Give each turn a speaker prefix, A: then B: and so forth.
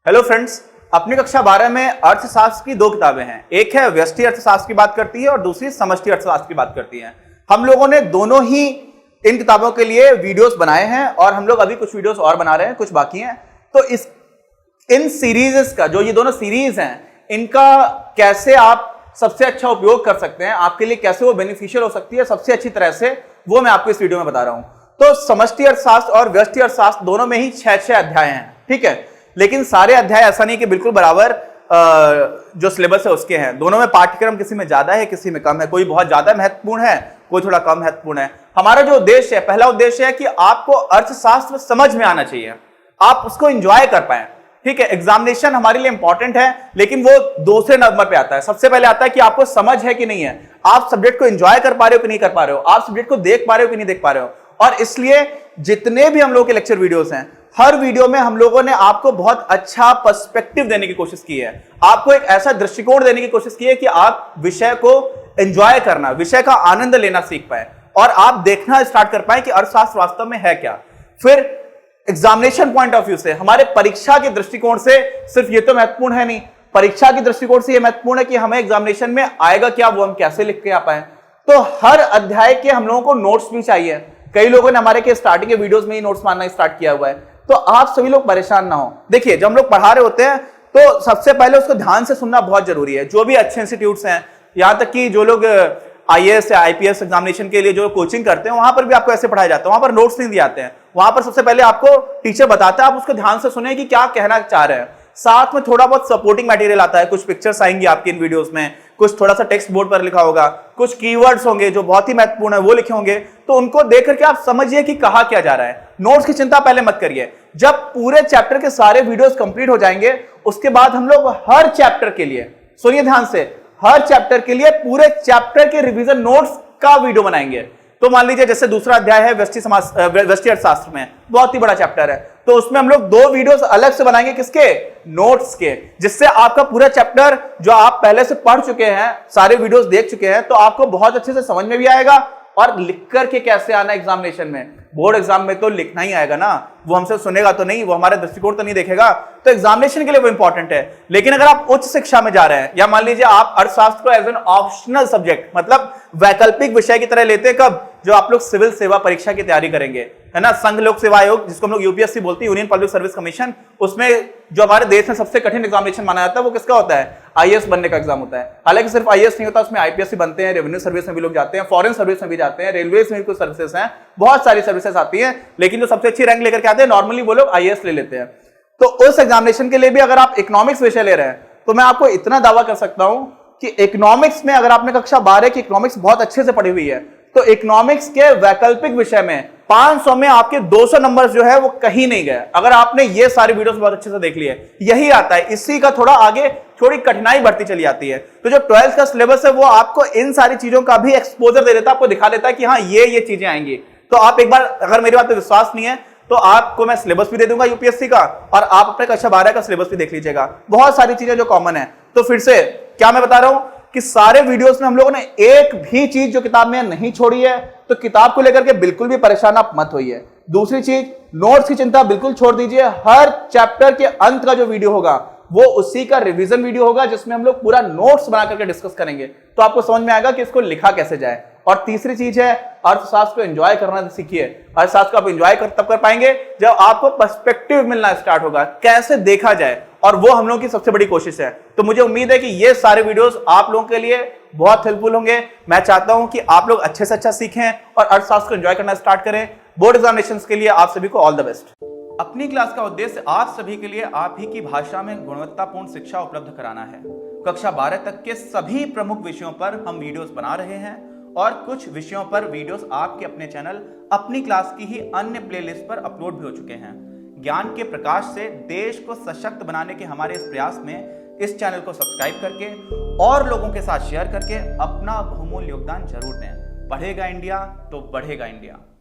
A: Hello friends, अपनी कक्षा 12 में अर्थशास्त्र की दो किताबें हैं। एक है व्यष्टि अर्थशास्त्र की बात करती है और दूसरी समष्टि अर्थशास्त्र की बात करती है। हम लोगों ने दोनों ही इन किताबों के लिए वीडियोस बनाए हैं और हम लोग अभी कुछ वीडियोस और बना रहे हैं, कुछ बाकी हैं। तो इन सीरीज का जो ये दोनों सीरीज हैं, इनका कैसे आप सबसे अच्छा उपयोग कर सकते हैं, आपके लिए कैसे वो बेनिफिशियल हो सकती है सबसे अच्छी तरह से, वो मैं आपको इस वीडियो में बता रहा हूं। तो समष्टि अर्थशास्त्र और व्यष्टि अर्थशास्त्र दोनों में ही 6 अध्याय हैं, ठीक है। लेकिन सारे अध्याय ऐसा नहीं कि बिल्कुल बराबर जो सिलेबस है उसके हैं। दोनों में पाठ्यक्रम किसी में ज्यादा है, किसी में कम है, कोई बहुत ज्यादा महत्वपूर्ण है, कोई थोड़ा कम महत्वपूर्ण है। हमारा जो उद्देश्य है, पहला उद्देश्य है कि आपको अर्थशास्त्र समझ में आना चाहिए, आप उसको एंजॉय कर पाए, ठीक है। एग्जामिनेशन हमारे लिए इंपॉर्टेंट है, लेकिन वो दूसरे नंबर पे आता है। सबसे पहले आता है कि आपको समझ है कि नहीं है, आप सब्जेक्ट को एंजॉय कर पा रहे हो कि नहीं कर पा रहे हो, आप सब्जेक्ट को देख पा रहे हो कि नहीं देख पा रहे हो। और इसलिए जितने भी हम लोगों के लेक्चर वीडियोस हैं, हर वीडियो में हम लोगों ने आपको बहुत अच्छा पर्सपेक्टिव देने की कोशिश की है, आपको एक ऐसा दृष्टिकोण देने की कोशिश की है कि आप विषय को एंजॉय करना, विषय का आनंद लेना सीख पाए और आप देखना स्टार्ट कर पाए कि अर्थशास्त्र वास्तव में है क्या। फिर एग्जामिनेशन पॉइंट ऑफ व्यू से, हमारे परीक्षा के दृष्टिकोण से सिर्फ ये तो महत्वपूर्ण है नहीं, परीक्षा के दृष्टिकोण से ये महत्वपूर्ण है कि हमें एग्जामिनेशन में आएगा क्या, वो हम कैसे लिख के आ पाए। तो हर अध्याय के हम लोगों को नोट्स भी चाहिए। कई लोगों ने हमारे के स्टार्टिंग के वीडियोस में ही नोट्स मानना स्टार्ट किया हुआ है, तो आप सभी लोग परेशान ना हो। देखिए, जब हम लोग पढ़ा रहे होते हैं तो सबसे पहले उसको ध्यान से सुनना बहुत जरूरी है। जो भी अच्छे इंस्टीट्यूट्स हैं, यहां तक कि जो लोग आईएएस या आईपीएस एग्जामिनेशन के लिए जो कोचिंग करते हैं, वहां पर भी आपको ऐसे पढ़ाया जाता है, वहां पर नोट्स नहीं दिए जाते हैं। वहां पर सबसे पहले आपको टीचर बताता है, आप उसको ध्यान से सुने कि क्या कहना चाह रहे हैं। साथ में थोड़ा बहुत सपोर्टिंग मटेरियल आता है, कुछ पिक्चर्स आएंगी आपकी इन वीडियोस में, कुछ थोड़ा सा टेक्स्ट बोर्ड पर लिखा होगा, कुछ कीवर्ड्स होंगे जो बहुत ही महत्वपूर्ण है वो लिखे होंगे। तो उनको देख करके आप समझिए कि कहा क्या जा रहा है। नोट्स की चिंता पहले मत करिए। जब पूरे चैप्टर के सारे वीडियोस कंप्लीट हो जाएंगे, उसके बाद हम लोग हर चैप्टर के लिए, सुनिए ध्यान से, हर चैप्टर के लिए पूरे चैप्टर के रिवीजन नोट्स का वीडियो बनाएंगे। तो मान लीजिए जैसे दूसरा अध्याय है व्यष्टि अर्थशास्त्र में, बहुत ही बड़ा चैप्टर है, तो उसमें हम लोग 2 वीडियोस अलग से बनाएंगे, किसके? नोट्स के, जिससे आपका पूरा चैप्टर जो आप पहले से पढ़ चुके हैं, सारे वीडियोस देख चुके हैं, तो आपको बहुत अच्छे से समझ में भी आएगा। और लिख करके कैसे आना एग्जामिनेशन में, बोर्ड एग्जाम में तो लिखना ही आएगा ना, वो हमसे सुनेगा तो नहीं, वो हमारे दृष्टिकोण तो नहीं देखेगा। तो एग्जामिनेशन के लिए वो इंपॉर्टेंट है। लेकिन अगर आप उच्च शिक्षा में जा रहे हैं, या मान लीजिए आप अर्थशास्त्र को एज एन ऑप्शनल सब्जेक्ट, मतलब वैकल्पिक विषय की तरह लेते हैं, कब? जो आप लोग सिविल सेवा परीक्षा की तैयारी करेंगे, है ना, संघ लोक सेवा आयोग, जिसको हम लोग यूपीएससी बोलते हैं, यूनियन पब्लिक सर्विस कमीशन, उसमें जो हमारे देश में सबसे कठिन एग्जामिनेशन माना जाता है वो किसका होता है? आईएएस बनने का एग्जाम होता है। हालांकि सिर्फ आईएएस नहीं होता, उसमें आईपीएस भी बनते हैं, रेवेन्यू सर्विस में भी लोग जाते हैं, फॉरेन सर्विस में भी जाते हैं, रेलवे में भी कुछ सर्विसेज हैं, बहुत सारी सर्विसेज आती हैं। लेकिन जो सबसे अच्छी रैंक लेकर के आते हैं, नॉर्मली वो लोग आईएएस ले लेते हैं। तो उस एग्जामिनेशन के लिए भी अगर आप इकोनॉमिक्स विषय ले रहे हैं, तो मैं आपको इतना दावा कर सकता हूं कि इकोनॉमिक्स में, अगर आपने कक्षा 12 की इकोनॉमिक्स बहुत अच्छे से पढ़ी हुई है, तो इकोनॉमिक्स के वैकल्पिक विषय में 500 में आपके 200 नंबर जो है वो कहीं नहीं गए, अगर आपने ये सारे वीडियोस बहुत अच्छे से देख लिए। यही आता है, इसी का थोड़ा आगे थोड़ी कठिनाई बढ़ती चली जाती है। तो जो 12th का सिलेबस है वो आपको इन सारी चीजों का भी एक्सपोजर दे देता है, आपको दिखा देता है कि हाँ ये चीजें आएंगी। तो आप एक बार, अगर मेरी बात पे विश्वास नहीं है, तो आपको मैं सिलेबस भी दे दूंगा यूपीएससी का, और आप अपने कक्षा 12 का सिलेबस भी देख लीजिएगा। बहुत सारी चीजें जो कॉमन है। तो फिर से क्या मैं बता रहा हूं कि सारे वीडियोस में हम लोगों ने एक भी चीज जो किताब में नहीं छोड़ी है, तो किताब को लेकर के बिल्कुल भी परेशान आप मत होइए। दूसरी चीज, नोट्स की चिंता बिल्कुल छोड़ दीजिए। हर चैप्टर के अंत का जो वीडियो होगा वो उसी का रिवीजन वीडियो होगा, जिसमें हम लोग पूरा नोट्स बना करके डिस्कस करेंगे, तो आपको समझ में आएगा कि इसको लिखा कैसे जाए। और तीसरी चीज है, अर्थशास्त्र को एंजॉय करना सीखिए। अर्थशास्त्र को आप एंजॉय तब कर पाएंगे जब आपको पर्सपेक्टिव मिलना स्टार्ट होगा, कैसे देखा जाए, और वो हम लोगों की सबसे बड़ी कोशिश है। तो मुझे उम्मीद है कि ये सारे वीडियोस आप लोगों के लिए बहुत हेल्पफुल होंगे। मैं चाहता हूं कि आप लोग अच्छे से अच्छा सीखें और अर्थशास्त्र को एंजॉय करना स्टार्ट करें। बोर्ड एग्जामिनेशंस के लिए आप सभी को ऑल द बेस्ट। अपनी क्लास का उद्देश्य आप सभी के लिए आप ही की भाषा में गुणवत्तापूर्ण शिक्षा उपलब्ध कराना है। कक्षा 12 तक के सभी प्रमुख विषयों पर हम वीडियोस बना रहे हैं, और कुछ विषयों पर वीडियोस आपके अपने चैनल अपनी क्लास की ही अन्य प्लेलिस्ट पर अपलोड भी हो चुके हैं। ज्ञान के प्रकाश से देश को सशक्त बनाने के हमारे इस प्रयास में इस चैनल को सब्सक्राइब करके और लोगों के साथ शेयर करके अपना बहुमूल्य योगदान जरूर दें। पढ़ेगा इंडिया तो बढ़ेगा इंडिया।